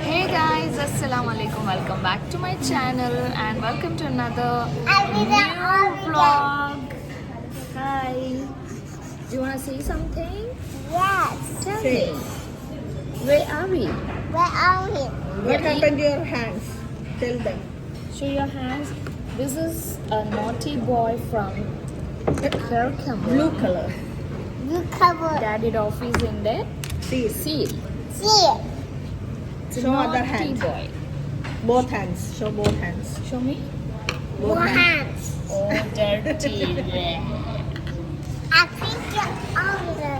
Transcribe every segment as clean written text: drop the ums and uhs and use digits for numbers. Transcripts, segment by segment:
Hey guys, Assalamualaikum. Welcome back to my channel and welcome to another new vlog. Hi. Do you want to say something? Yes. Tell Say. me. Where are we? Where are we? What happened to your hands? Tell them. Show your hands. This is a naughty boy from Kirkham. Blue color. You cover. Daddy Dolphy's in there. See. Seal. See. It's a Show other naughty hand. boy. Both hands. Show both hands. Show me. More hands. Oh, dirty. I think you're on the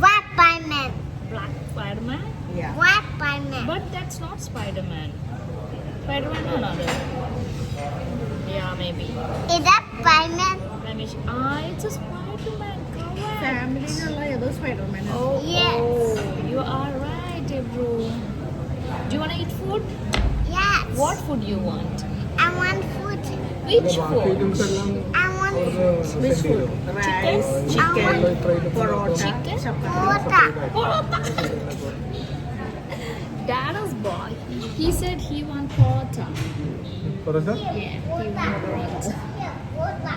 White by man. Black Spider-Man? Yeah. White by man. But that's not Spider-Man. Spider-Man or another? Yeah, maybe. Is that by man? Maybe. It's a Spider-Man. Correct. Family nalla edo Spider-Man. Oh, Yes. oh, you are right, bro. Do you want to eat food? Yes. What food you want? I want food. Which food? I want Which food? Rice, chicken, parota, Chicken? chapati. water. Dada's boy. He said he want porta. Yeah, he want porta. Water.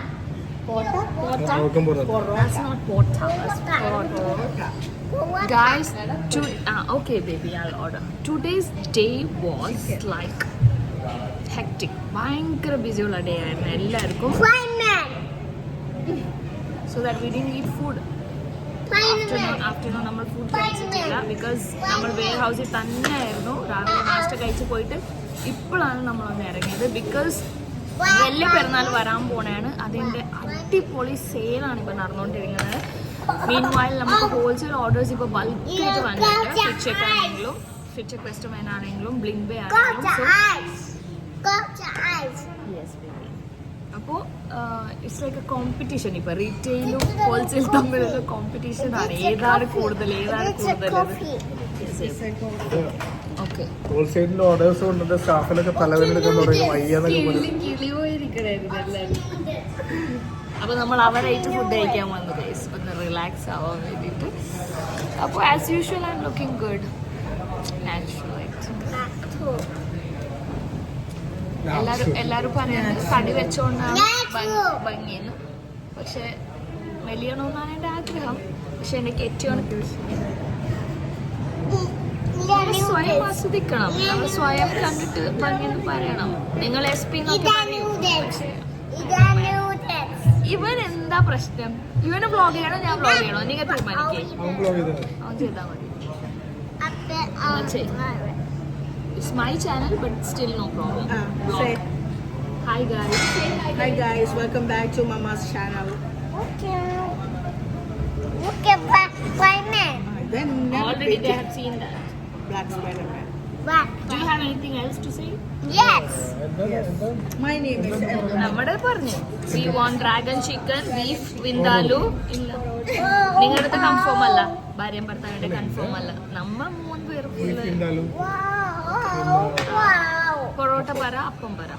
Porta? Parota. That's not porta. That's porta. Water. Guys, okay baby, I'll order. Today's day was like hectic. ഭയങ്കര ബിസിയുള്ള day ആയിരുന്നു എല്ലാവർക്കും. By man. So that we didn't eat food. By man. Afternoon നമ്മൾ food കഴിച്ചിട്ടില്ല because നമ്മൾ wear ഹൗസിൽ തന്നെയായിരുന്നു. രാവിലെ നാഷ്ട കഴിച്ച് പോയിട്ട് ഇപ്പോഴാണ് നമ്മളൊന്ന് ഇറങ്ങിയത് ബിക്കോസ് വലിയ പെരുന്നാൾ വരാൻ പോണേണ്. അതിൻ്റെ അടിപൊളി സെയിലാണ് ഇപ്പോൾ നടന്നുകൊണ്ടിരിക്കുന്നത്. മീൻ വൈൽ നമുക്ക് ഹോൾസെയിൽ ഓർഡേഴ്സ് ഇപ്പോൾ ബൾക്കായിട്ട് വന്നിട്ടുണ്ട്. ഫിറ്റ് ആണെങ്കിലും ഫിറ്റ് ക്വസ്റ്റമൻ ആണെങ്കിലും ബ്ലിങ്ക് ബേ Got ആണെങ്കിലും. your eyes. Got your eyes. അപ്പോൾ ഇറ്റ്സ് ലൈക്ക് എ കോമ്പറ്റീഷൻ. ഇപ്പോൾ റീറ്റെയിലും ഹോൾസെയിൽ തമ്മിലുള്ള കോമ്പറ്റീഷൻ ആണ്. ഏതാണ് കൂടുതൽ ഏതാണ് It's a കൂടുതൽ. coffee. ഓക്കെ ഹോൾസെയിലിന്റെ ഓർഡേഴ്സ് കൊണ്ടിട്ട് സ്റ്റാഫിനൊക്കെ തലവേദന എടുക്കാൻ തുടങ്ങി വയ്യാന്നൊക്കെ പറയും. കിളിപോയിരിക്കണായിരുന്നു എല്ലാവരും. അപ്പോൾ നമ്മൾ അവരായിട്ട് ഫുഡ് കഴിക്കാൻ വന്നത് ഒന്ന് റിലാക്സ് ആവാൻ വേണ്ടിയിട്ട്. അപ്പോൾ as usual I am looking good നാച്ചുറലായിട്ട്. എല്ലാവരും പറയുന്നത് തടി വെച്ചോണ്ടാണ് ഭംഗിയെന്ന്. പക്ഷെ വലിയണമെന്നാണ് എൻ്റെ ആഗ്രഹം. പക്ഷെ എനിക്ക് ഏറ്റവും സ്വയം ആസ്വദിക്കണം. നമ്മൾ സ്വയം കണ്ടിട്ട് ഭംഗിയെന്ന് പറയണം. നിങ്ങൾ SP എന്നൊക്കെ പറയും. ഇവൻ എന്താ പ്രശ്നം? ഇവന് വ്ളോഗ് ചെയ്യണോ ഞാൻ വ്ളോഗ് ചെയ്യണോ? നിങ്ങൾ തീരുമാനിക്കേ. അവൻ ബ്ലോഗ് ചെയ്തത് അവൻ ചെയ്താൽ മതി. It's my channel, but still no problem. Say. Hi guys. Hi guys, welcome back to Mama's channel. Okay. Look at by man. Then never Already beat they it. have seen that. Black Spider-Man. Black. Do you have anything else to say? Yes. My name is Elena. നമ്മുടെ പറഞ്ഞു. We want dragon chicken, beef, vindaloo. ഇല്ല. നിങ്ങളുടെ confirm അല്ല. ഭാര്യയും ഭർത്താവിന്റെ confirm അല്ല. നമ്മൾ 3 പേര് ഉണ്ടാലും Wow. Wow. പൊറോട്ട പറ, അപ്പം പറ.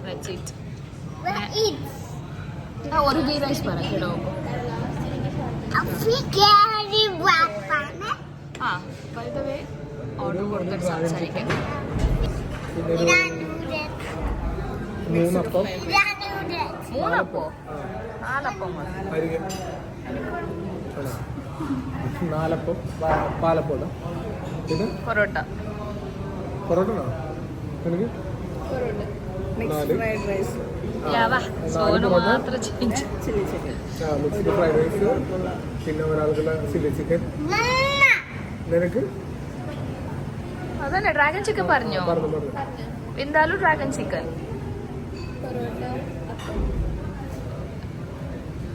That's it. What eat? ഒരു ഗീ റൈസ് പറ കേട്ടോ. A figgy black by man. By the way, order കൊടുത്തിട്ട് സംസാരിക്കാം. പിന്നെ ഒരു മൂന്നപ്പം 3 4 അരികെ 4 പാലപ്പോല പിന്നെ പൊറോട്ട. പൊറോട്ട എനിക്ക് Mixed 4 fried rice. സോന് മാത്രം change. Chili chicken. Mixed fried rice പിന്നെ ഒരാൾക്കുള്ള ചില്ലി ചിക്കൻ. Mama. നിനക്ക് അതന്നെ ഡ്രാഗൺ ചിക്കൻ പറഞ്ഞോ. പറഞ്ഞു എന്തായാലും dragon chicken.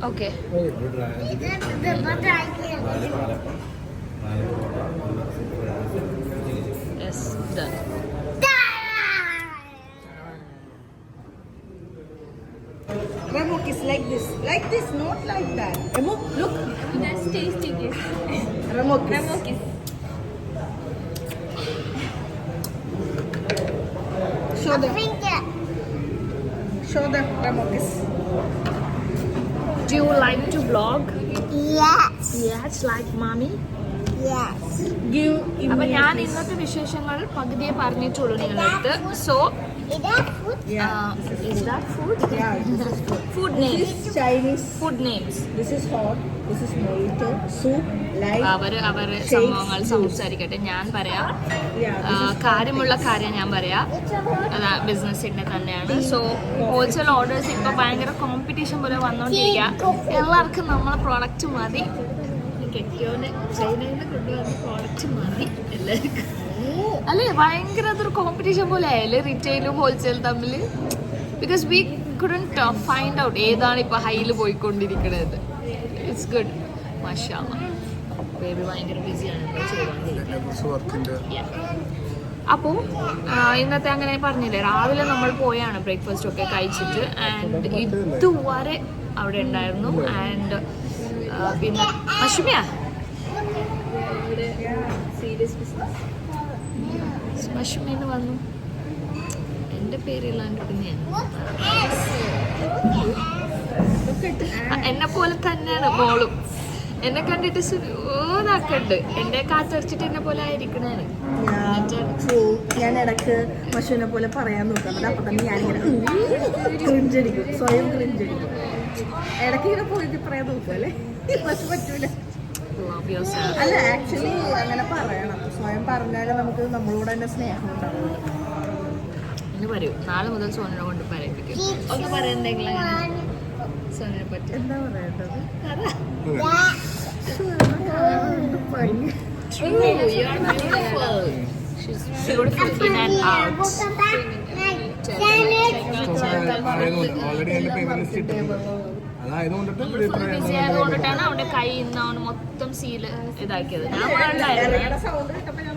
Okay The butter I can. Yes done. Remo is like this. Like this, not like that. Remo, look. That's tasty. Remo kiss. Show them. Finger. Show them Remo kiss. Do you like to vlog? Yes. Yes, like mommy. Yes. Give അപ്പൊ Imni ഞാൻ a kiss. ഇന്നത്തെ വിശേഷങ്ങൾ പകുതിയെ പറഞ്ഞിട്ടുള്ളൂ നിങ്ങളടുത്ത്. So Is that food? is that food? Yeah, this is good. Food This names. is Chinese. Food names. This is hot. This is mojito. Soup. Like. അവര് സംഭവങ്ങൾ സംസാരിക്കട്ടെ. ഞാൻ പറയാം. Yeah. This is കാര്യമുള്ള കാര്യം ഞാൻ പറയാം. അതാ ബിസിനസിന്റെ തന്നെയാണ്. സോ ഹോൾസെയിൽ ഓർഡേഴ്സ് ഇപ്പൊ ഭയങ്കര കോമ്പറ്റീഷൻ പോലെ വന്നോണ്ടിരിക്കുക. എല്ലാവർക്കും നമ്മളെ പ്രോഡക്റ്റ് മതി. കെട്ടിയോന് ചൈനയിൽ നിന്ന് കൊണ്ടുവന്ന പ്രോഡക്റ്റ് മതി എല്ലാവർക്കും. അല്ലേ ഭയങ്കര അതൊരു കോമ്പറ്റീഷൻ പോലെ ആയല്ലേ റീറ്റെയിലും ഹോൾസെയിൽ തമ്മിൽ. Because we couldn't find out ഏതാണ് ഇപ്പൊ ഹൈയിൽ പോയിക്കൊണ്ടിരിക്കുന്നത്. It's good. മാഷാഅല്ലാ. ബേബി ഭയങ്കര ബിസിയാണ് വർക്കിന്റെ അപ്പോൾ ഇന്നത്തെ അങ്ങനെ പറഞ്ഞില്ലേ രാവിലെ നമ്മൾ പോയാണ് ബ്രേക്ക്ഫാസ്റ്റ് ഒക്കെ കഴിച്ചിട്ട്. ആൻഡ് ഇതുവരെ അവിടെ ഉണ്ടായിരുന്നു. ആൻഡ് പിന്നെ മഷുമിയ സീരിയസ് ബിസിനസ് മഷുമേന്ന് വന്നു. എൻ്റെ പേരില്ലാണ്ട് എന്നെ പോലെ തന്നെയാണ് മോളും. എന്നെ കണ്ടിട്ട് ഓതാക്കുണ്ട്. എന്റെ കാറ്റടിച്ചിട്ട് എന്നെ പോലെ ആയിരിക്കണേന്. ഞാൻ ഇടക്ക് പശുവിനെ പോലെ പറയാൻ നോക്കാം. അപ്പൊ തന്നെ ഞാനിങ്ങനെ ക്രിഞ്ചടിക്കും, സ്വയം ക്രിഞ്ചടിക്കും. ഇടയ്ക്ക് ഇങ്ങനെ പോയിട്ട് പറയാൻ നോക്കുക അല്ലേ? പക്ഷെ പറ്റൂല. അല്ല ആക്ച്വലി അങ്ങനെ പറയണം. സ്വയം പറഞ്ഞാല് നമുക്ക് നമ്മളോട് തന്നെ സ്നേഹം ഉണ്ടാവുള്ളൂ. എന്ന് പറയൂ. നാളെ മുതൽ സോനിനെ കൊണ്ട് പറയിപ്പിക്കും. ഒന്ന് പറയുന്നെങ്കിലും സോനിനെ പറ്റി എന്താ പറയേണ്ടത്? ഓൾറെഡി അതിന്റെ പേയ്മെന്റ് ലിസ്റ്റ് ഇട്ടിട്ടുണ്ട്. ബിസി ആയതുകൊണ്ടിട്ടാണ് അവന്റെ കൈ ഇന്ന് അവന് മൊത്തം സീല് ഇതാക്കിയത്. ഞാൻ മുകളിലായിരുന്നു. സൗണ്ട് കേട്ടപ്പോ ഞാൻ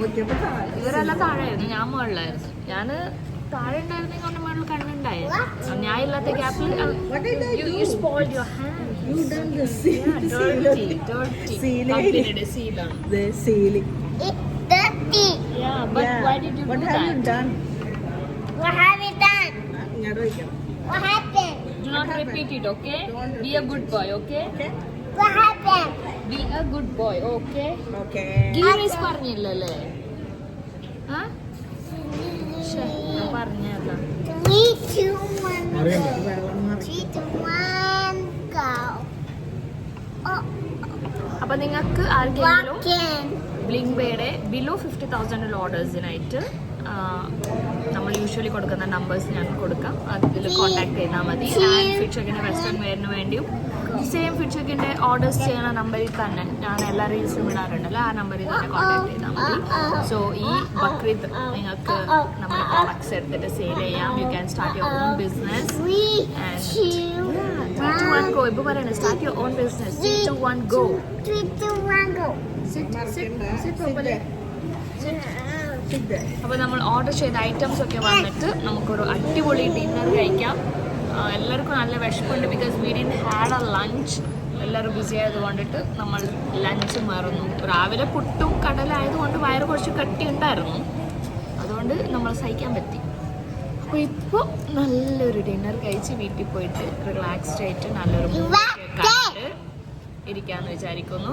നോക്കിയപ്പോ ഇവരെല്ലാം താഴെയായിരുന്നു. ഞാൻ മുകളിലായിരുന്നു. ഞാൻ താഴെ ഉണ്ടായിരുന്നെങ്കിൽ അവന്റെ മുകളിൽ കണ്ണുണ്ടായിരുന്നു. ഞാൻ ഇല്ലാത്ത ഗ്യാപ്പിൽ You done the ceiling. It's dirty. Yeah, but why did you What do have that? you done? What have you done? ഇങ്ങോട്ട് വയ്ക്കണം. What happened? Do not repeat it, okay? Be a good boy, okay? What happened? Be a good boy, okay? Okay. ഗീറീസ് പറഞ്ഞില്ലല്ലേ? ആ? ശ്ശെ, ഞാൻ പറഞ്ഞതാ. 3, 2, 1. അറിയണ്ട. 3, 2, 1, go. Oh, അപ്പൊ നിങ്ങൾക്ക് ആർക്കെങ്കിലും walking. ബ്ലിങ്ക് ബേയുടെ ബിലോ 50,000 ഓർഡേഴ്സിനായിട്ട് നമ്മൾ യൂഷ്വലി കൊടുക്കുന്ന നമ്പേഴ്സ് ഞാൻ കൊടുക്കാം. അതിൽ കോൺടാക്ട് ചെയ്താൽ മതി. ആൻഡ് ഫിഡ്ചെക്കിൻ്റെ വെസ്റ്റേൺ വെയറിന് വേണ്ടിയും സെയിം ഫിഡ്ചെക്കിൻ്റെ ഓർഡേഴ്സ് ചെയ്യുന്ന നമ്പറിൽ തന്നെ ഞാൻ എല്ലാ റീൽസും ഇടാറുണ്ടല്ലോ. ആ നമ്പറിൽ തന്നെ കോൺടാക്ട് ചെയ്താൽ മതി. സോ ഈ ബക്രീദ് നിങ്ങൾക്ക് നമ്മുടെ പ്രോഡക്ട്സ് എടുത്തിട്ട് സെയിൽ ചെയ്യാം. You can start your own business. 3, And 2, 3, 2, 1 go. ഇപ്പോൾ പറയണേ start your own business. 3, 2, 1 go. 3, 2, 1, go. Sit properly. Sit there. അപ്പോൾ നമ്മൾ ഓർഡർ ചെയ്ത ഐറ്റംസ് ഒക്കെ വന്നിട്ട് നമുക്കൊരു അടിപൊളി ഡിന്നർ കഴിക്കാം. എല്ലാവർക്കും നല്ല വിശപ്പുണ്ട്. Because we didn't had A lunch. എല്ലാവരും ബിസി ആയതുകൊണ്ടിട്ട് നമ്മൾ ലഞ്ച് മറന്നു. രാവിലെ പുട്ടും കടലായതുകൊണ്ട് വയറ് കുറച്ച് കട്ടി ഉണ്ടായിരുന്നു. അതുകൊണ്ട് നമ്മൾ സഹിക്കാൻ പറ്റി. അപ്പോൾ ഇപ്പോൾ നല്ലൊരു ഡിന്നർ കഴിച്ച് വീട്ടിൽ പോയിട്ട് റിലാക്സ്ഡ് ആയിട്ട് നല്ലൊരു മൂവി കണ്ട് ഇരിക്കാമെന്ന് വിചാരിക്കുന്നു.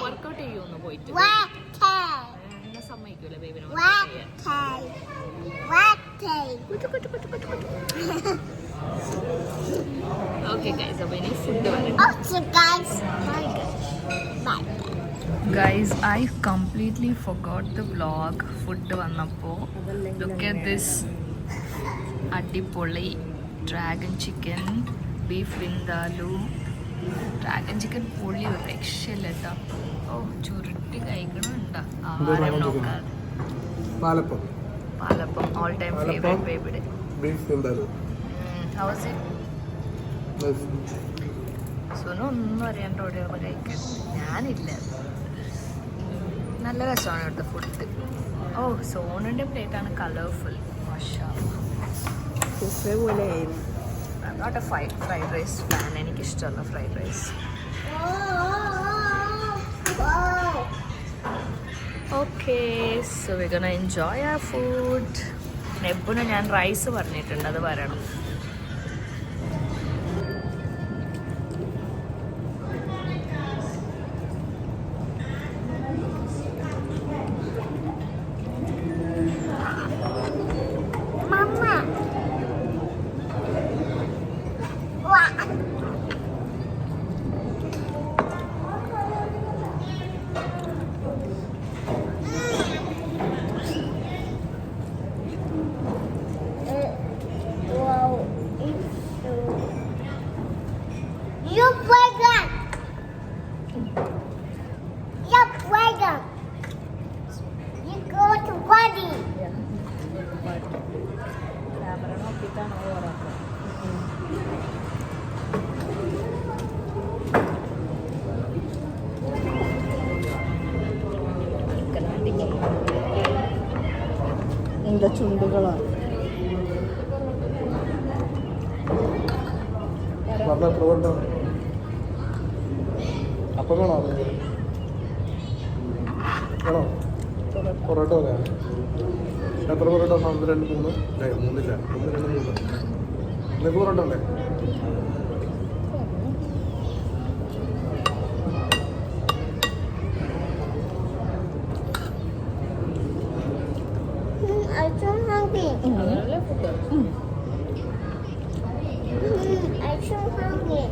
വർക്കൗട്ട് ചെയ്യുമെന്ന് പോയിട്ട് എന്നെ സമ്മതിക്കൂല ബേബിനെ വർക്കൗട്ട് ചെയ്യാൻ. ഓക്കെ ഗൈസ്, അപ്പോൾ ഇനി ഫുഡ് വരണം. Okay, guys. Bye. Guys, I completely forgot the vlog. Food വന്നപ്പോൾ look at this അടിപൊളി dragon chicken, beef vindaloo. Dragon chicken പൊളി ഒരു രക്ഷയില്ല കേട്ടോ. ഓ ചുരുട്ടി കഴിക്കണുണ്ടോ ആരും നോക്കാതെ. പാലപ്പം ഓൾ ടൈം ഫേവറേറ്റ് ബേബിയുടെ. ബീഫ് എന്തായാലും How was it? സോനു ഒന്നും അറിയാണ്ട് ഓടിയുള്ള കഴിക്കാൻ. ഞാനില്ല. നല്ല രസമാണ് ഇവിടുത്തെ ഫുഡ്. ഓ സോനുൻ്റെ പ്ലേറ്റാണ് കളർഫുൾ. ബുഫേ പോലെ ആയിരുന്നു. Not a fried rice fan. എനിക്കിഷ്ടമല്ല fried rice. Okay, so we gonna enjoy our food. നെബിന് ഞാൻ റൈസ് പറഞ്ഞിട്ടുണ്ട്, അത് പറയണം. എന്റെ ചുണ്ടുകളാണ്. അപ്പം വേണോ വേണോ പൊറോട്ട പറയാം. എത്ര പൊറോട്ട? 1 2 3 മൂന്നില്ല 1 2 3 നിങ്ങൾക്ക് പൊറോട്ട ഉണ്ടേ? I'm so hungry. I'm so hungry.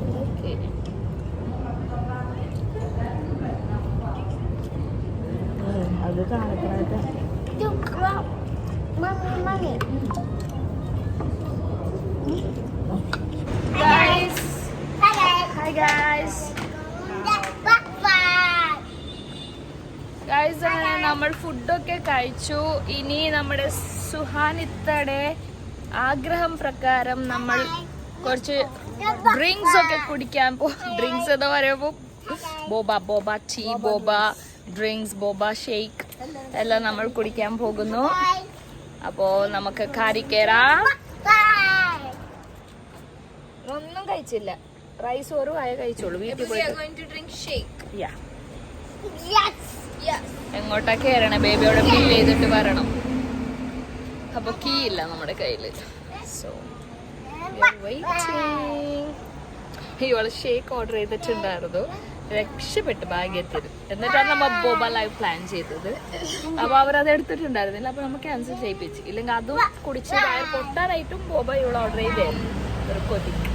അത് കാണിക്കണായിട്ട് You grab mommy. Guys, Hello. hi guys. Bye. Guys അങ്ങനെ നമ്മൾ ഫുഡൊക്കെ കഴിച്ചു. ഇനി നമ്മുടെ സുഹാനിത്തയുടെ ആഗ്രഹം പ്രകാരം നമ്മൾ കുറച്ച് ഡ്രിങ്ക്സ് ഒക്കെ കുടിക്കാൻ ഡ്രിങ്ക്സ് എന്ന് പറയുമ്പോൾ ബോബ ടീ, ബോബ ഡ്രിങ്ക്സ്, ബോബ ഷേക്ക് എല്ലാം നമ്മൾ കുടിക്കാൻ പോകുന്നു. അപ്പോൾ നമുക്ക് കാറി കയറാം. Bye. ഒന്നും കഴിച്ചില്ല, റൈസ് ഓറ് ആയ കഴിച്ചോളൂ. വീട്ടിൽ പോയിട്ട് Yeah. Yes. എങ്ങോട്ടാ കയറണേ? ബേബിയോടെ ബിൽ ചെയ്തിട്ട് വരണം. അപ്പൊ കീ ഇല്ല നമ്മുടെ കയ്യില്. സോ ഇവള് ഷേക്ക് ഓർഡർ ചെയ്തിട്ടുണ്ടായിരുന്നു, രക്ഷപ്പെട്ടു ഭാഗ്യത്തിൽ. എന്നിട്ടാണ് നമ്മ ബോബ ലൈവ് പ്ലാൻ ചെയ്തത്. അപ്പൊ അവരത് എടുത്തിട്ടുണ്ടായിരുന്നില്ല, അപ്പൊ നമ്മൾ ക്യാൻസൽ ചെയ്യിപ്പിച്ചു. ഇല്ലെങ്കിൽ അതും കുടിച്ച് വയർ പൊട്ടാനായിട്ടും ബോബ ഇവൾ ഓർഡർ ചെയ്തായിരുന്നു. ഒരു കൊതിക്ക്.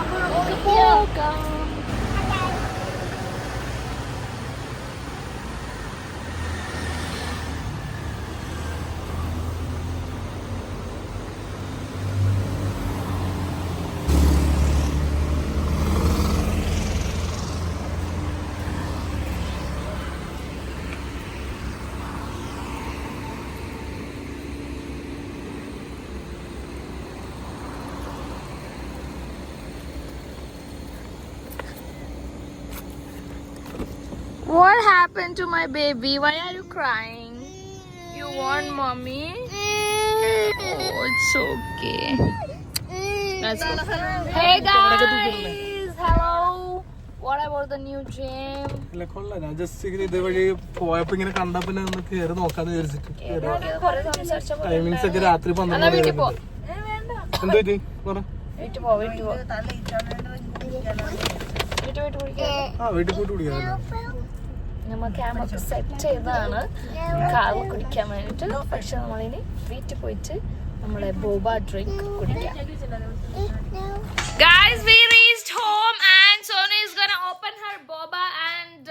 അപ്പൊ നമുക്ക് പോകാം. What happened to my baby? Why are you crying? You want mommy? Oh, it's okay. Let's go. Hey guys! Hello! What about the new gym? ഇല്ല കൊള്ളാം. ഞാൻ ജസ്റ്റ് ഇങ്ങനെ ഇതേവഴി പോയപ്പോ ഇങ്ങനെ കണ്ടപ്പോ പിന്നെ ഒന്ന് കയറി നോക്കാന്ന് വിചാരിച്ചിട്ട്. ടൈമിങ്സ് ഒക്കെ രാത്രി 12 മണി. വീട്ടിൽ പോ. എന്താ പറ്റി പറ. വീട്ടിൽ പോ. വീട്ടിൽ വീട്ടിൽ പോയിട്ട് കുടിക്കാമല്ലോ. നമ്മൾ ക്യാമൊക്കെ സെറ്റ് ചെയ്തതാണ് കാവ് കുടിക്കാൻ വേണ്ടിട്ട്. പക്ഷെ നമ്മളിനി വീട്ടിൽ പോയിട്ട് നമ്മളെ ബോബ ഡ്രിങ്ക് കുടിക്കാം. Guys, we reached home and Sonu is gonna open her boba and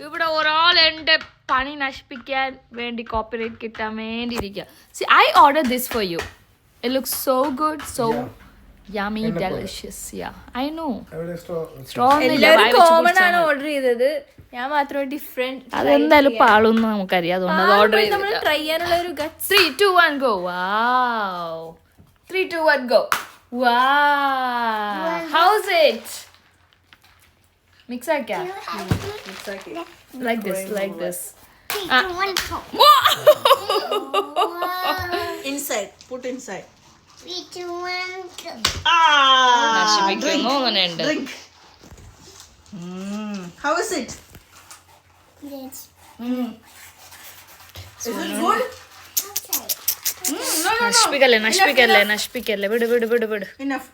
ഇവിടെ ഒരാൾ എൻ്റെ പണി നശിപ്പിക്കാൻ വേണ്ടി കോപ്പറേറ്റ് കിട്ടാൻ വേണ്ടി ഇരിക്കുക. See, I ordered this for you. It looks so good, so yummy, delicious. Yeah, I know. Strong. എല്ലാവരും കോമൺ ആണ് ഓർഡർ ചെയ്തത്, ഞാൻ മാത്രം ഡിഫറെന്റ്. അതെന്തായാലും പാളൂന്ന് നമുക്കറിയാം, അതുകൊണ്ട് അത് ഓർഡർ നമ്മൾ ചെയ്തില്ല. ട്രൈ ചെയ്യാനുള്ള ഒരു Ghats. 3 2 1 go. Wow. 3 2 1 go. Wow. How's it? Mix akya? Like this. Inside put inside. 3 2 1 go. നശിപ്പിക്കുന്നു അങ്ങനെയുണ്ട്. Drink. How is it? Yes. Is it good? നശിപ്പിക്കല്ലേ. വിട്. Enough.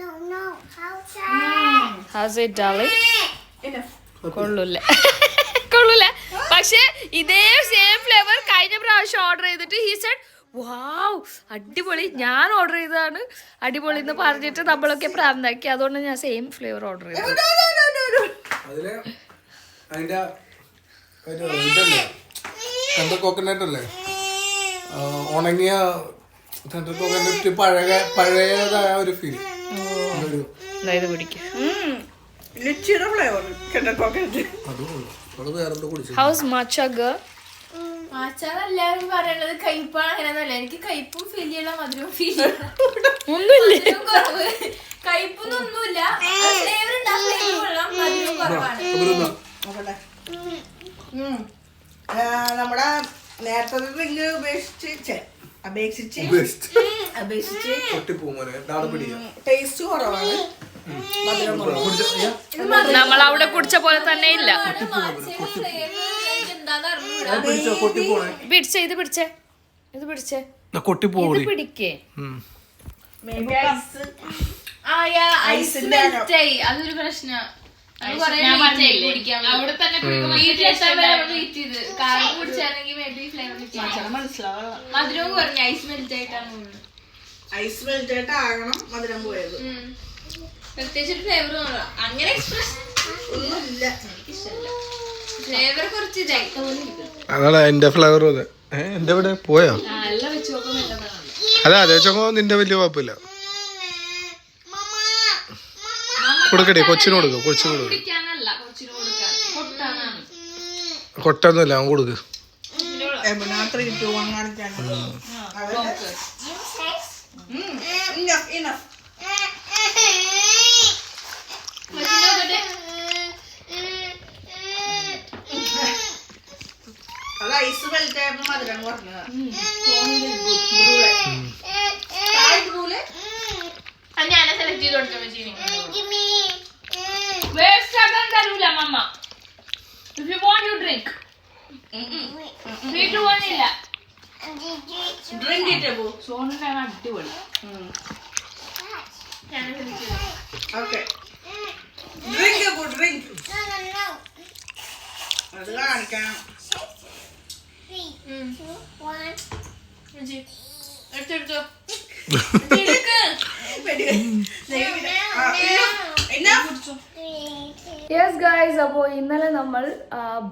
No. Outside. How's it, darling? Enough. കൊള്ളൂല. പക്ഷെ ഇതേ സെയിം ഫ്ലേവർ കഴിഞ്ഞ പ്രാവശ്യം order ചെയ്തിട്ട് he said വാവ് അടിപൊളി, ഞാൻ ഓർഡർ ചെയ്തതാണ് അടിപൊളി എന്ന് പറഞ്ഞിട്ട് നമ്മളൊക്കെ പ്രാന്താക്കി. അതുകൊണ്ട് ഞാൻ സെയിം ഫ്ലേവർ ഓർഡർ ചെയ്തു. അതില് അതിന്റെ ഇതല്ലേ ടെൻഡർ കോക്കനട്ട് അല്ലേ, ഉണങ്ങിയ ടെൻഡർ കോക്കനട്ട് പഴയതായ ഒരു ഫീൽ. അതായത് പിടിക്കും. ലിച്ചിയുടെ ഫ്ലേവർ കോക്കനട്ട്. അത് വേറെന്തോ കുടിച്ചു. ഹൗസ് മച്ചഗ? മാച്ചാന്ന് എല്ലാവരും പറയണത് കയ്പാണ്, അങ്ങനെയൊന്നുമല്ല. എനിക്ക് കയ്പും ഫീൽ ചെയ്യണം, മധുരവും ഫീൽ ചെയ്യണം. ഒന്നുമില്ല, കുറവ് കയ്പൊന്നൊന്നുമില്ല. ഫ്ലേവർ കൊള്ളാം, മധുരവും കുറവാണ്. നമ്മുടെ നേരത്തെ ഡ്രിങ്ക് അപേക്ഷിച്ച് പൊട്ടിപ്പോമോനെ നാളെ പിടിക്കാം ടേസ്റ്റ് കുറവാണ്. മധുരം കുറവാണ്. നമ്മൾ അവിടെ കുടിച്ച പോലെ തന്നെ ഇല്ല. പൊട്ടിപ്പോണേ പിടിച്ചേ, ഇത് പിടിച്ചേ, ഇത് പിടിച്ചേ, കൊട്ടിപ്പോടി ഇത് പിടിക്കേ. ഐസിന്റെ അതൊരു പ്രശ്നം. മധുരവും കുറഞ്ഞു. ഐസ് മെൽറ്റ് ആയിട്ടാണ് തോന്നുന്നത്. ഐസ് മെൽറ്റ് ആകണം മധുരം പോയത്. പ്രത്യേകിച്ച് ഒരു ഫ്ലേവർ അങ്ങനെ എക്സ്പ്രഷൻ ഒന്നുമില്ല. ഫ്ലേവർ കുറച്ച് ഇതായി. അതാണ് എന്റെ ഫ്ലേവർ. അതെ എന്റെ ഇവിടെ പോയാ എല്ലാം വെച്ച് നോക്കുമ്പോൾ അതെ അതേ ചോക്കോ നിന്റെ വലിയ കുഴപ്പമില്ല. കൊടുക്കട്ടെ കൊച്ചിന് കൊടുക്കും. കൊച്ചിന് കൊടുക്കും. കുടിക്കാനല്ല, കൊച്ചിന് കൊടുക്കാൻ. കൊട്ടാനാണ്. കൊട്ടൊന്നുമില്ല അവൻ കൊടുക്ക്. 3, 2, 1 കാണിക്കാൻ. Enough. അത് ഐസ് മെൽറ്റ് ആയപ്പോ മധുരം കുറഞ്ഞതാ. ഞാനെ സെലക്ട് ചെയ്ത് കൊടുക്കാൻ പറ്റി. വേസ്റ്റ് ആക്കാൻ തരൂല മമ്മ. If you want, you drink. വീട്ടിൽ പോകാനില്ല. ഡ്രിങ്ക് ഇട്ടേ പോ. സോണിനാണ് അടിപൊളി. ഞാനെ സെലക്ട് ചെയ്തു. ഓക്കെ ഡ്രിങ്ക് അത് കാണിക്കണം. 3, 2, 1. എടുത്തെടുത്തോ. യെസ് ഗൈസ്, അപ്പോൾ ഇന്നലെ നമ്മൾ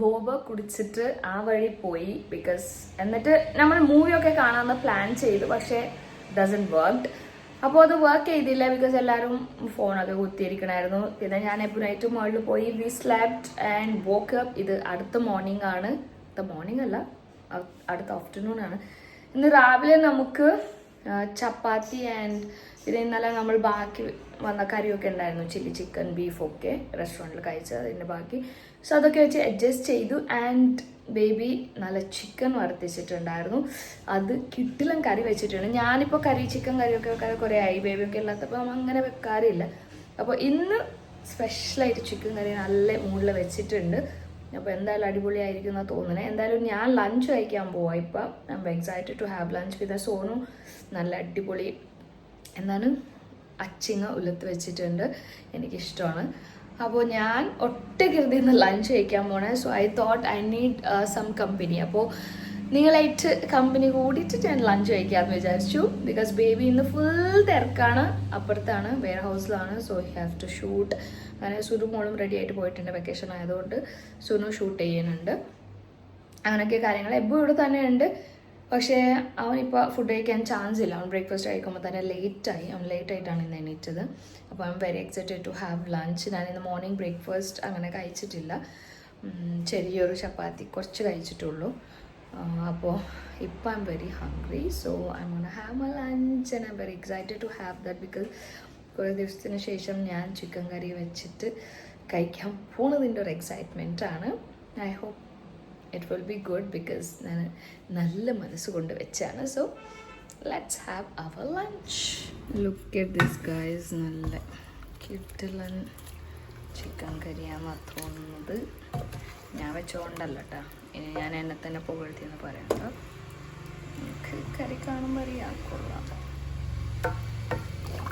ബോബ കുടിച്ചിട്ട് ആ വഴി പോയി. ബിക്കോസ് എന്നിട്ട് നമ്മൾ മൂവിയൊക്കെ കാണാമെന്ന് പ്ലാൻ ചെയ്തു, പക്ഷേ ഡസൻറ്റ് വർക്ക്ഡ്. അപ്പോൾ അത് വർക്ക് ചെയ്തില്ല. ബിക്കോസ് എല്ലാവരും ഫോണൊക്കെ കുത്തിയിരിക്കണമായിരുന്നു. പിന്നെ ഞാൻ എപ്പോൾ നൈറ്റ് മുകളിൽ പോയി we slept and woke up. ഇത് അടുത്ത മോർണിംഗ് ആണ്. മോർണിംഗ് അല്ല, അടുത്ത ആഫ്റ്റർനൂൺ ആണ്. ഇന്ന് രാവിലെ നമുക്ക് ചപ്പാത്തി ആൻഡ് പിന്നെ ഇന്നലെ നമ്മൾ ബാക്കി വന്ന കറിയൊക്കെ ഉണ്ടായിരുന്നു, ചില്ലി ചിക്കൻ ബീഫൊക്കെ റെസ്റ്റോറൻറ്റിൽ കഴിച്ചത്, അതിൻ്റെ ബാക്കി. സോ അതൊക്കെ വെച്ച് അഡ്ജസ്റ്റ് ചെയ്തു. ആൻഡ് ബേബി നല്ല ചിക്കൻ വറുത്തിച്ചിട്ടുണ്ടായിരുന്നു. അത് കിട്ടിലും കറി വെച്ചിട്ടുണ്ട്. ഞാനിപ്പോൾ ചിക്കൻ കറിയൊക്കെ വെക്കാതെ കുറേ ആയി. ബേബിയൊക്കെ ഇല്ലാത്തപ്പോൾ നമ്മൾ അങ്ങനെ വെക്കാറില്ല. അപ്പോൾ ഇന്ന് സ്പെഷ്യലായിട്ട് ചിക്കൻ കറി നല്ല മൂഡിൽ വെച്ചിട്ടുണ്ട്. അപ്പോൾ എന്തായാലും അടിപൊളിയായിരിക്കും എന്നാണ് തോന്നുന്നത്. എന്തായാലും ഞാൻ ലഞ്ച് കഴിക്കാൻ പോവാം ഇപ്പം. I'm excited to have lunch with Sonu. നല്ല അടിപൊളി എന്താണ് അച്ചിങ്ങ ഉലത്ത് വെച്ചിട്ടുണ്ട്, എനിക്കിഷ്ടമാണ്. അപ്പോൾ ഞാൻ ഒറ്റയ്ക്കിരുന്ന് ഇന്ന് ലഞ്ച് കഴിക്കാൻ പോണേ. So I thought I need some company. അപ്പോൾ നിങ്ങളായിട്ട് കമ്പനി കൂടിയിട്ട് ഞാൻ ലഞ്ച് കഴിക്കാമെന്ന് വിചാരിച്ചു. ബിക്കോസ് ബേബി ഇന്ന് ഫുൾ തിരക്കാണ്. അപ്പുറത്താണ്, വെയർ ഹൗസിലാണ്. So you have to shoot. അങ്ങനെ സുനു മോളും റെഡി ആയിട്ട് പോയിട്ടുണ്ട്. വെക്കേഷൻ ആയതുകൊണ്ട് സുനു ഷൂട്ട് ചെയ്യുന്നുണ്ട്. അങ്ങനെയൊക്കെ കാര്യങ്ങൾ. എപ്പോൾ ഇവിടെ തന്നെ ഉണ്ട്. പക്ഷേ അവനിപ്പോൾ ഫുഡ് കഴിക്കാൻ ചാൻസ് ഇല്ല. അവൻ ബ്രേക്ക്ഫാസ്റ്റ് കഴിക്കുമ്പോൾ തന്നെ ലേറ്റായി. അവൻ ലേറ്റായിട്ടാണ് ഇന്ന് എണീറ്റത്. അപ്പോൾ I'm very excited to have lunch. ഞാൻ ഇന്ന് മോർണിംഗ് ബ്രേക്ക്ഫാസ്റ്റ് അങ്ങനെ കഴിച്ചിട്ടില്ല. ചെറിയൊരു ചപ്പാത്തി കുറച്ച് കഴിച്ചിട്ടുള്ളൂ. അപ്പോൾ ഇപ്പോൾ I'm very hungry. So I'm gonna have my lunch and I'm very excited to have that. Because കുറേ ദിവസത്തിന് ശേഷം ഞാൻ ചിക്കൻ കറി വെച്ചിട്ട് കഴിക്കാൻ പോകുന്നതിൻ്റെ ഒരു എക്സൈറ്റ്മെൻ്റ് ആണ്. I hope it will be good because ഞാൻ നല്ല മനസ്സുകൊണ്ട് വെച്ചാണ്. So let's have our lunch. Look at this guys. നല്ല കിട്ടിലൻ ചിക്കൻ കറിയാണെന്നാണ് തോന്നുന്നത്. ഞാൻ വെച്ചുകൊണ്ടല്ല കേട്ടോ. ഇനി ഞാൻ എന്നെ തന്നെ പുകഴ്ത്തിയെന്ന് പറയണ്ട. നമുക്ക് കറി കാണുമ്പോൾ അറിയാം കൊള്ളാം.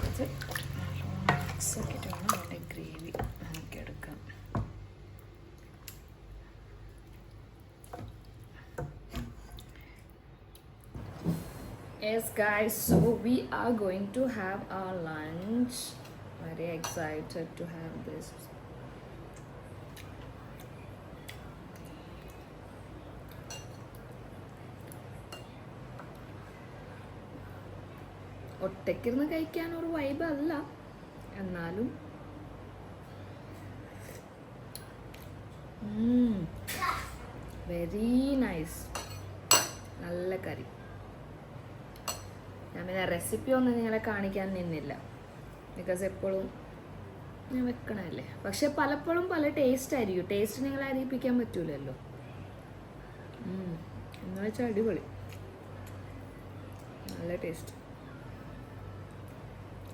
അത് മിക്സ് ആക്കിയിട്ട് വേണം അതിൻ്റെ ഗ്രേവി നമുക്ക് എടുക്കാം. Yes guys, so we are going to have our lunch. Very excited to have this. ഒറ്റയ്ക്കിരുന്ന് കഴിക്കാനൊരു വൈബ് അല്ല, എന്നാലും വെരി നൈസ്. നല്ല കറി. ഞാൻ പിന്നെ റെസിപ്പി ഒന്നും നിങ്ങളെ കാണിക്കാൻ നിന്നില്ല. ബിക്കോസ് എപ്പോഴും ഞാൻ വെക്കണമല്ലേ. പക്ഷെ പലപ്പോഴും പല ടേസ്റ്റ് ആയിരിക്കും. ടേസ്റ്റ് നിങ്ങളെ അറിയിപ്പിക്കാൻ പറ്റൂലല്ലോ. എന്ന് വെച്ചാൽ അടിപൊളി, നല്ല ടേസ്റ്റ്.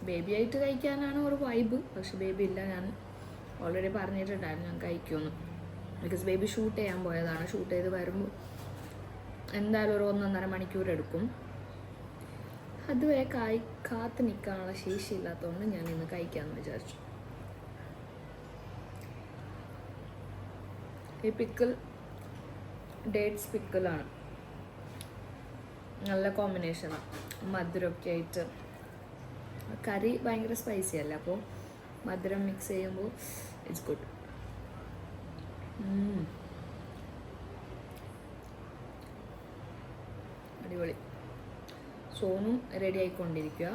ബേബി ആയിട്ട് കഴിക്കാനാണ് ഒരു വൈബ്, പക്ഷെ ബേബി ഇല്ല. ഞാൻ ഓൾറെഡി പറഞ്ഞിട്ടുണ്ടായിരുന്നു ഞാൻ കഴിക്കുമെന്ന്. ബിക്കോസ് ബേബി ഷൂട്ട് ചെയ്യാൻ പോയതാണ്. ഷൂട്ട് ചെയ്ത് വരുമ്പോൾ എന്തായാലും ഒരു 1.5 മണിക്കൂർ എടുക്കും. അതുവരെ കാത്ത് നിൽക്കാനുള്ള ശേഷിയില്ലാത്തതുകൊണ്ട് ഞാൻ ഇന്ന് കഴിക്കാമെന്ന് വിചാരിച്ചു. ഈ പിക്കിൾ ഡേറ്റ്സ് പിക്കിളാണ്, നല്ല കോമ്പിനേഷനാണ്. മധുരമൊക്കെ ആയിട്ട്, കറി ഭയങ്കര സ്പൈസി അല്ല, അപ്പോൾ മധുരം മിക്സ് ചെയ്യുമ്പോൾ ഇറ്റ്സ് ഗുഡ്. അടിപൊളി. സോനും റെഡി ആയിക്കൊണ്ടിരിക്കുക.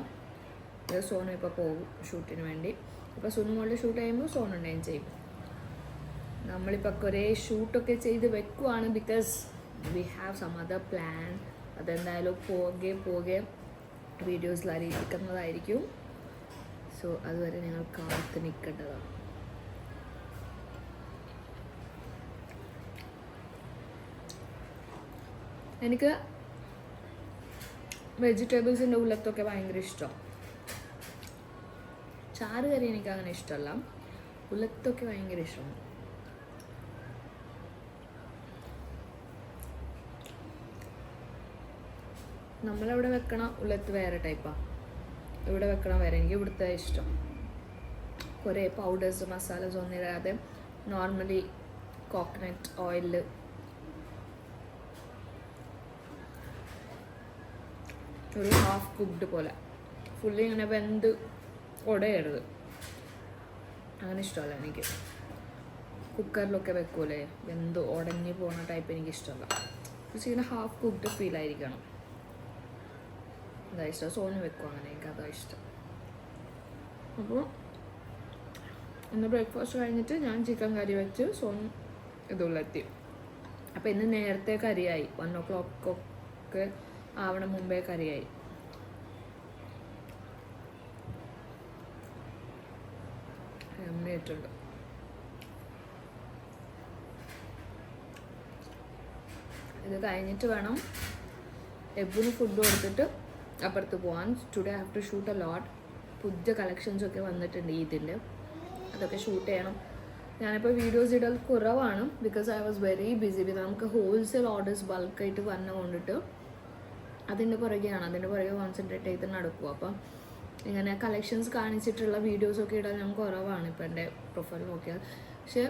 സോനു ഇപ്പോൾ പോകും ഷൂട്ടിന് വേണ്ടി. ഇപ്പോൾ സുനുമോളുടെ ഷൂട്ട് ചെയ്യുമ്പോൾ സോനുണ്ടായും ചെയ്യും. നമ്മളിപ്പോൾ കുറേ ഷൂട്ടൊക്കെ ചെയ്ത് വെക്കുവാണ്, because we have some other plan. അതെന്തായാലും പോകെ വീഡിയോസിൽ അറിയിക്കുന്നതായിരിക്കും. സോ അതുവരെ നിങ്ങൾ കാത്ത് നിൽക്കേണ്ടതാണ്. എനിക്ക് വെജിറ്റബിൾസിൻ്റെ ഉള്ളത്തൊക്കെ ഭയങ്കര ഇഷ്ടമാണ്. ചാറ് കറി എനിക്ക് അങ്ങനെ ഇഷ്ടമല്ല, ഉള്ളത്തൊക്കെ ഭയങ്കര ഇഷ്ടമാണ്. നമ്മളവിടെ വെക്കണ ഉള്ളത്ത് വേറെ ടൈപ്പാണ്, ഇവിടെ വെക്കണം വേറെ. എനിക്ക് ഇവിടുത്തെ ഇഷ്ടം. കുറേ പൗഡേഴ്സ് മസാലസ് ഒന്നും ഇടാതെ നോർമലി കോക്കനട്ട് ഓയിലിൽ ഒരു ഹാഫ് കുക്ക്ഡ് പോലെ, ഫുള്ളി ഇങ്ങനെ വെന്ത് ഉടയരുത്, അങ്ങനെ ഇഷ്ടമല്ല എനിക്ക്. കുക്കറിലൊക്കെ വെക്കൂലേ വെന്ത് ഉടഞ്ഞ് പോകുന്ന ടൈപ്പ് എനിക്കിഷ്ടമല്ല. പക്ഷേ ഇങ്ങനെ ഹാഫ് കുക്ക്ഡ് ഫീലായിരിക്കണം, അതാ ഇഷ്ടം. സോന് വെക്കും അങ്ങനെ, എനിക്ക് അതാ ഇഷ്ടം. അപ്പോൾ ഇന്ന് ബ്രേക്ക്ഫാസ്റ്റ് കഴിഞ്ഞിട്ട് ഞാൻ ചിക്കൻ കറി വെച്ച് സോൻ ഇതുള്ളെത്തി. അപ്പോൾ ഇന്ന് നേരത്തെ കറിയായി, 1 o'clock ആവണ മുമ്പേ കറിയായി. അമ്മയിട്ടുണ്ട്. ഇത് കഴിഞ്ഞിട്ട് വേണം എബിന് ഫുഡ് കൊടുത്തിട്ട് അപ്പുറത്ത് പോകാൻ. Today have to shoot a lot. പുതിയ കളക്ഷൻസൊക്കെ വന്നിട്ടുണ്ട് ഇതിൻ്റെ, അതൊക്കെ ഷൂട്ട് ചെയ്യണം. ഞാനിപ്പോൾ വീഡിയോസ് ഇടൽ കുറവാണ്, because I was very busy. നമുക്ക് ഹോൾസെയിൽ ഓർഡേഴ്സ് ബൾക്കായിട്ട് വന്നു കൊണ്ടിട്ട് അതിൻ്റെ പുറകെ കോൺസെൻട്രേറ്റ് ചെയ്ത് നടക്കും. അപ്പം ഇങ്ങനെ കളക്ഷൻസ് കാണിച്ചിട്ടുള്ള വീഡിയോസൊക്കെ ഇടാൻ ഞാൻ കുറവാണ് ഇപ്പോൾ എൻ്റെ പ്രൊഫൈൽ നോക്കിയാൽ. പക്ഷേ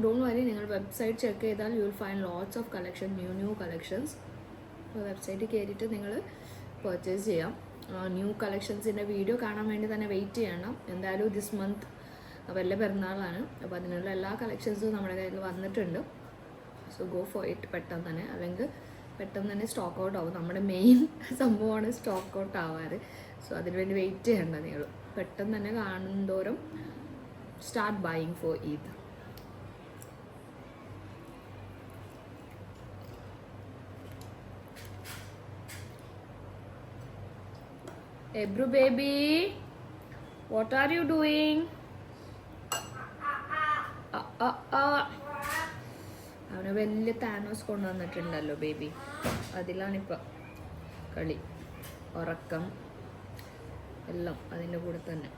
ഡോണ്ട് വരി, നിങ്ങൾ വെബ്സൈറ്റ് ചെക്ക് ചെയ്താൽ you will find lots of collection, new collections. അപ്പോൾ വെബ്സൈറ്റിൽ കയറിയിട്ട് നിങ്ങൾ പർച്ചേസ് ചെയ്യാം. ന്യൂ കളക്ഷൻസിൻ്റെ വീഡിയോ കാണാൻ വേണ്ടി തന്നെ വെയിറ്റ് ചെയ്യണം. എന്തായാലും ദിസ് മന്ത് വലിയ പെരുന്നാളാണ്, അപ്പോൾ അതിനുള്ള എല്ലാ കളക്ഷൻസും നമ്മുടെ കയ്യിൽ വന്നിട്ടുണ്ട്. സോ ഗോ ഫോർ ഇറ്റ് പെട്ടെന്ന് തന്നെ, അല്ലെങ്കിൽ പെട്ടെന്ന് തന്നെ സ്റ്റോക്ക് ഔട്ട് ആവും. നമ്മുടെ മെയിൻ സംഭവമാണ് സ്റ്റോക്ക് ഔട്ട് ആവാറ്. സോ അതിനുവേണ്ടി വെയിറ്റ് ചെയ്യേണ്ട നിങ്ങൾ. പെട്ടെന്ന് തന്നെ കാണുന്തോറും start buying for Eid. Ebru baby, what are you doing? അവന് വലിയ താനോസ് കൊണ്ടുവന്നിട്ടുണ്ടല്ലോ ബേബി, അതിലാണിപ്പോൾ കളി. ഉറക്കം എല്ലാം അതിൻ്റെ കൂടെ തന്നെ.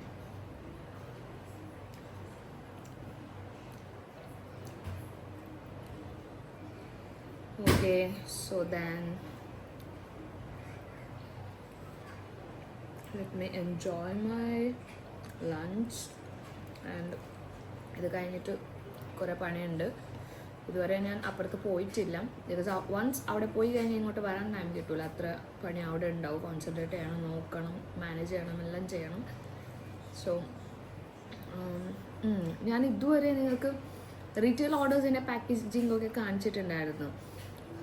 Okay, so than let me enjoy my lunch. And ഇത് കഴിഞ്ഞിട്ട് കുറേ പണിയുണ്ട്. ഇതുവരെ ഞാൻ അപ്പുറത്ത് പോയിട്ടില്ല, ബിക്കോസ് വൺസ് അവിടെ പോയി കഴിഞ്ഞാൽ ഇങ്ങോട്ട് വരാൻ ടൈം കിട്ടില്ല. അത്ര പണി അവിടെ ഉണ്ടാവും. കോൺസെൻട്രേറ്റ് ചെയ്യണം, നോക്കണം, മാനേജ് ചെയ്യണം, എല്ലാം ചെയ്യണം. സോ ഞാൻ ഇതുവരെ നിങ്ങൾക്ക് റീറ്റെയിൽ ഓർഡേഴ്സിൻ്റെ പാക്കേജിംഗ് ഒക്കെ കാണിച്ചിട്ടുണ്ടായിരുന്നു.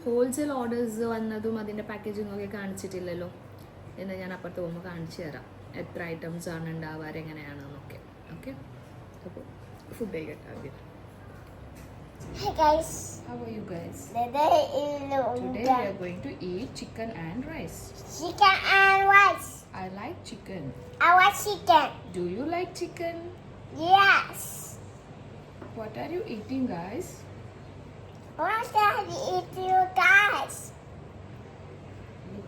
ഹോൾസെയിൽ ഓർഡേഴ്സ് വന്നതും അതിൻ്റെ പാക്കേജിംഗ് ഒക്കെ കാണിച്ചിട്ടില്ലല്ലോ. എന്ന് ഞാൻ അപ്പുറത്ത് പോകുമ്പോൾ കാണിച്ചു തരാം, എത്ര ഐറ്റംസ് ആണ് ഉണ്ടാവാറ്, എങ്ങനെയാണെന്നൊക്കെ. ഓക്കെ, അപ്പോൾ ഫുഡ് കഴിക്കട്ടെ. Hey guys. How are you guys? Today Today we are going to eat chicken and rice. chicken and rice. I like chicken. I want chicken. Do you like chicken? Yes. What are you eating, guys? What should I eat you guys?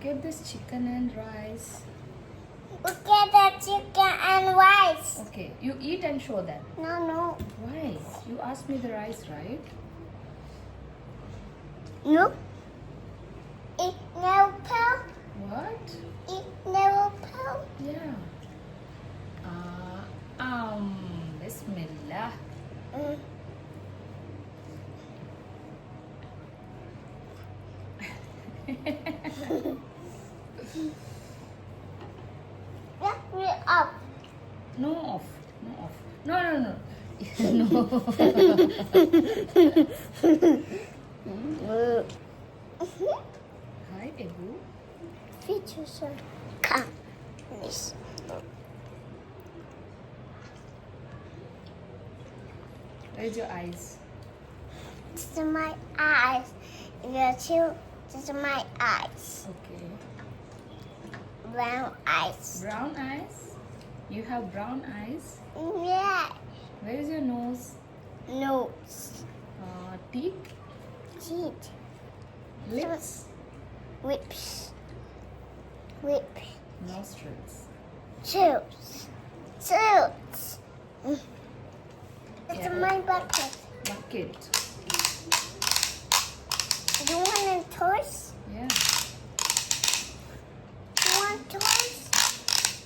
Look at this chicken and rice. Look at the chicken and rice. Okay, you eat and show them. No. Why? You asked me the rice, right? No. Eat no pill. What? Eat no pill. Yeah. Bismillah. Mm. Let me up. No off. No. No. Hi, Ebu. Feature sir. Come. Yes. Where's your eyes? This is my eyes. You're too. This is my eyes. Okay. Brown eyes. Brown eyes? You have brown eyes? Yeah. Where is your nose? Nose. Teeth? Teeth. Lips? Lips. Lip. Nostrils? Tooth. Tooth. This is Yeah. my bucket. Bucket? You want a toys? Yeah. You want toys?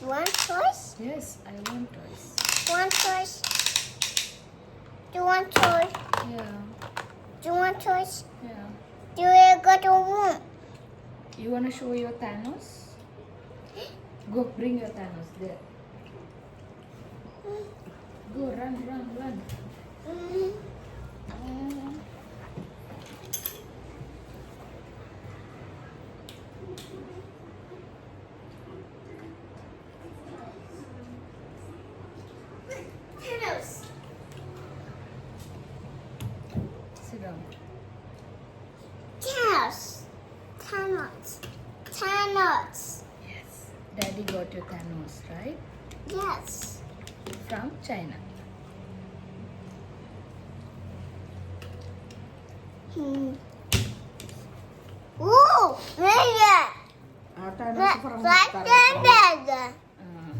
You want toys? Yes, I want toys. You want toys? Do you want toys? Yeah. Do you want toys? Yeah. Do you go to room? You want to show your Thanos? Go, bring your Thanos there. Go, run. Thanos. Sit down. Thanos. Thanos. Thanos. Yes. Daddy got your Thanos, right? Yes. From China. Ooh, yeah. ആ ടാനോസ് from Like that.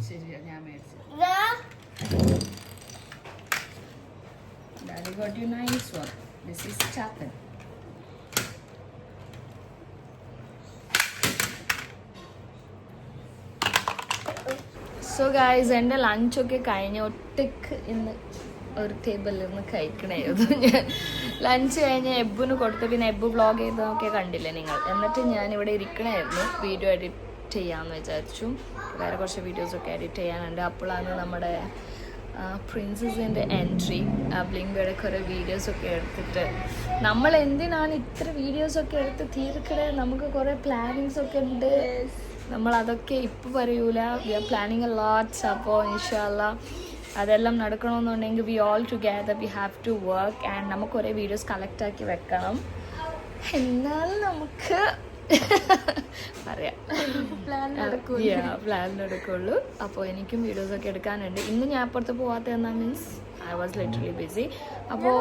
ശരിയാ ഞാൻ മേടിച്ചു. Yeah. Daddy got you nice one. This is Chatan. So guys എൻ്റെ ലഞ്ചൊക്കെ കഴിഞ്ഞ് ഒറ്റയ്ക്ക് ഇന്ന് ഒരു ടേബിളിൽ നിന്ന് കഴിക്കണായിരുന്നു ഞാൻ. ലഞ്ച് കഴിഞ്ഞ് എബ്ബിന് കൊടുത്ത് പിന്നെ എബ്ബ് വ്ളോഗ് ചെയ്തതൊക്കെ കണ്ടില്ലേ നിങ്ങൾ. എന്നിട്ട് ഞാൻ ഇവിടെ ഇരിക്കണമായിരുന്നു വീഡിയോ എഡിറ്റ് ചെയ്യാമെന്ന് വിചാരിച്ചു. വേറെ കുറച്ച് വീഡിയോസൊക്കെ എഡിറ്റ് ചെയ്യാനുണ്ട്. അപ്പോഴാണ് നമ്മുടെ പ്രിൻസസിൻ്റെ എൻട്രി. ബ്ലിങ്കയുടെ കുറേ വീഡിയോസൊക്കെ എടുത്തിട്ട് നമ്മൾ എന്തിനാണ് ഇത്ര വീഡിയോസൊക്കെ എടുത്ത് തീർക്കണേ, നമുക്ക് കുറേ പ്ലാനിങ്സൊക്കെ ഉണ്ട്. നമ്മളതൊക്കെ ഇപ്പോൾ പറയൂല. We are planning a lots. അപ്പോൾ ഇൻഷാല്ലാ അതെല്ലാം നടക്കണമെന്നുണ്ടെങ്കിൽ we all together we have to work and നമുക്ക് കുറേ വീഡിയോസ് കളക്ട് ആക്കി വെക്കണം. എന്നാൽ നമുക്ക് പറയാം പ്ലാൻ നടക്കുള്ളൂ. അപ്പോൾ എനിക്കും വീഡിയോസൊക്കെ എടുക്കാനുണ്ട്. ഇന്ന് ഞാൻ അപ്പുറത്ത് പോകാത്ത എന്നാ means I was literally busy. അപ്പോൾ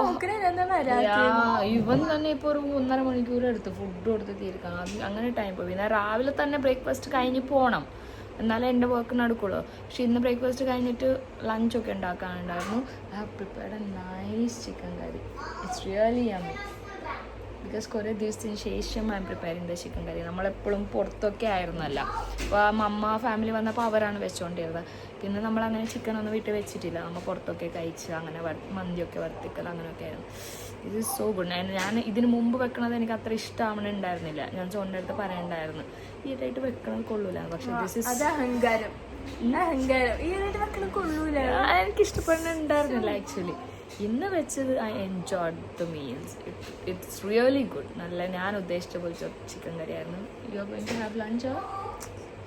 ഇവൻ തന്നെ ഇപ്പോൾ ഒരു 1.5 മണിക്കൂർ എടുത്ത് ഫുഡ് കൊടുത്ത് തീർക്കണം. അങ്ങനെ ടൈം പോയി. പിന്നെ രാവിലെ തന്നെ ബ്രേക്ക്ഫാസ്റ്റ് കഴിഞ്ഞ് പോകണം, എന്നാലേ എൻ്റെ വർക്ക് നടക്കുള്ളൂ. പക്ഷെ ഇന്ന് ബ്രേക്ക്ഫാസ്റ്റ് കഴിഞ്ഞിട്ട് ലഞ്ചൊക്കെ ഉണ്ടാക്കാനുണ്ടായിരുന്നു. I have prepared a nice chicken curry. It's really yummy. Because കുറേ ദിവസത്തിന് ശേഷം I am preparing the chicken curry. നമ്മളെപ്പോഴും പുറത്തൊക്കെ ആയിരുന്നല്ല. അപ്പോൾ അമ്മ ഫാമിലി വന്നപ്പോൾ അവരാണ് വെച്ചുകൊണ്ടിരുന്നത്. പിന്നെ നമ്മളങ്ങനെ ചിക്കനൊന്നും വീട്ടിൽ വെച്ചിട്ടില്ല. നമ്മൾ പുറത്തൊക്കെ കഴിച്ച് അങ്ങനെ മന്തിയൊക്കെ വർത്തിക്കൽ അങ്ങനെയൊക്കെ ആയിരുന്നു. ഇത് ഈസ് സോ ഗുഡ്. ഞാൻ ഇതിന് മുമ്പ് വെക്കണത് എനിക്ക് അത്ര ഇഷ്ടമാവണുണ്ടായിരുന്നില്ല. ഞാൻ ചോറിൻ്റെ അടുത്ത് പറയണ്ടായിരുന്നു ഈയിട്ടായിട്ട് വെക്കണത് കൊള്ളൂല. പക്ഷെ ദിസ് ഇസ് അഹങ്കാരം ഈയിടെ വെക്കണം കൊള്ളൂല. എനിക്ക് ഇഷ്ടപ്പെടുന്നുണ്ടായിരുന്നില്ല ആക്ച്വലി. ഇന്ന് വെച്ചത് I enjoyed the meals. It's really good. നല്ല ഞാൻ ഉദ്ദേശിച്ച പോലത്തെ ചിക്കൻ കറി ആയിരുന്നു. You are going to have lunch or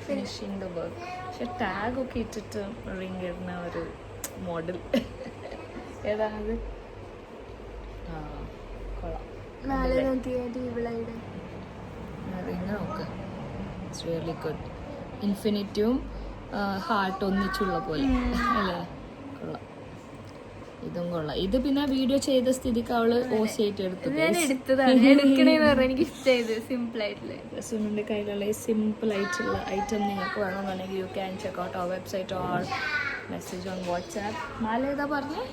finishing the work. പക്ഷെ ടാഗൊക്കെ ഇട്ടിട്ട് റിങ് ഇടുന്ന ഒരു മോഡൽ ഏതാണത്? ആ കൊള്ളാം. റിങ് നോക്ക്. It's really good. ഇൻഫിനിറ്റിയും ഹാർട്ട് ഒന്നിച്ചുള്ള പോലെ അല്ലേ? കൊള്ളാം. ഇതും കൊള്ളാം. ഇത് പിന്നെ വീഡിയോ ചെയ്ത സ്ഥിതിക്ക് അവള് ഓസിയായിട്ട് എടുത്തു. ഞാൻ എടുത്തതാണ്, എടുക്കണേന്ന് പറഞ്ഞാൽ എനിക്ക് ഇഷ്ടമായത് സിമ്പിൾ ആയിട്ടുള്ള. സുനുവിന്റെ കയ്യിലുള്ള ഈ സിമ്പിൾ ആയിട്ടുള്ള ഐറ്റം നിങ്ങൾക്ക് വേണമെന്നുണ്ടെങ്കിൽ you can check out our website or message on WhatsApp. മാല ഏതാ പറഞ്ഞേ?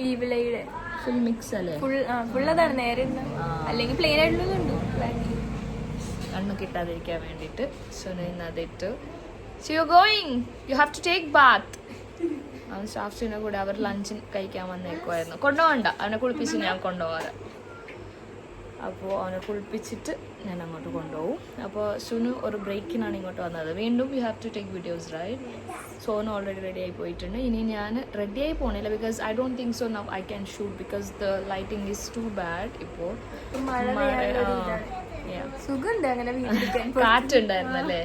ഈ വിളയുടെ ഫുൾ മിക്സ് അല്ലേ? ഫുള്ളതാണ് നേരെ അല്ലെങ്കിൽ പ്ലെയിൻ ആയിട്ടുള്ളതുണ്ട്. കണ്ണു കിട്ടാതിരിക്കാൻ വേണ്ടിയിട്ട് സുനു ഇന്ന് അതിട്ട്. So you going, you have to take bath. അവൻ സ്റ്റാഫ്സിനെ കൂടെ അവർ ലഞ്ച് കഴിക്കാൻ വന്നേക്കുമായിരുന്നു. കൊണ്ടുപോകണ്ട, അവനെ കുളിപ്പിച്ച് ഞാൻ കൊണ്ടുപോകാറ്. അപ്പോൾ അവനെ കുളിപ്പിച്ചിട്ട് ഞാൻ അങ്ങോട്ട് കൊണ്ടുപോകും. അപ്പോൾ സുനു ഒരു ബ്രേക്കിനാണ് ഇങ്ങോട്ട് വന്നത്. വീണ്ടും you have to take videos right. Sonu already ready ആയി പോയിട്ടുണ്ട്. ഇനി ഞാൻ റെഡി ആയി പോകണില്ല, because I don't think so now I can shoot because the lighting is too bad. ഇപ്പോൾ സുഖമുണ്ട് അങ്ങനെ വീട്ടിലിരിക്കാൻ. കാറ്റുണ്ടായിരുന്നല്ലേ?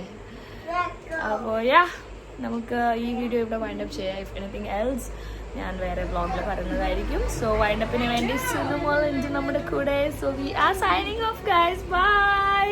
അപ്പോൾ നമുക്ക് ഈ വീഡിയോ ഇവിടെ വൈൻഡപ്പ് ചെയ്യാം. ഇഫ് എനിത്തിങ് എൽസ് ഞാൻ വേറെ വ്ളോഗിൽ പറയുന്നതായിരിക്കും. സോ വൈൻഡപ്പിന് വേണ്ടി സുനു മോൾ ഉണ്ട് നമ്മുടെ കൂടെ. So we are signing off guys. By.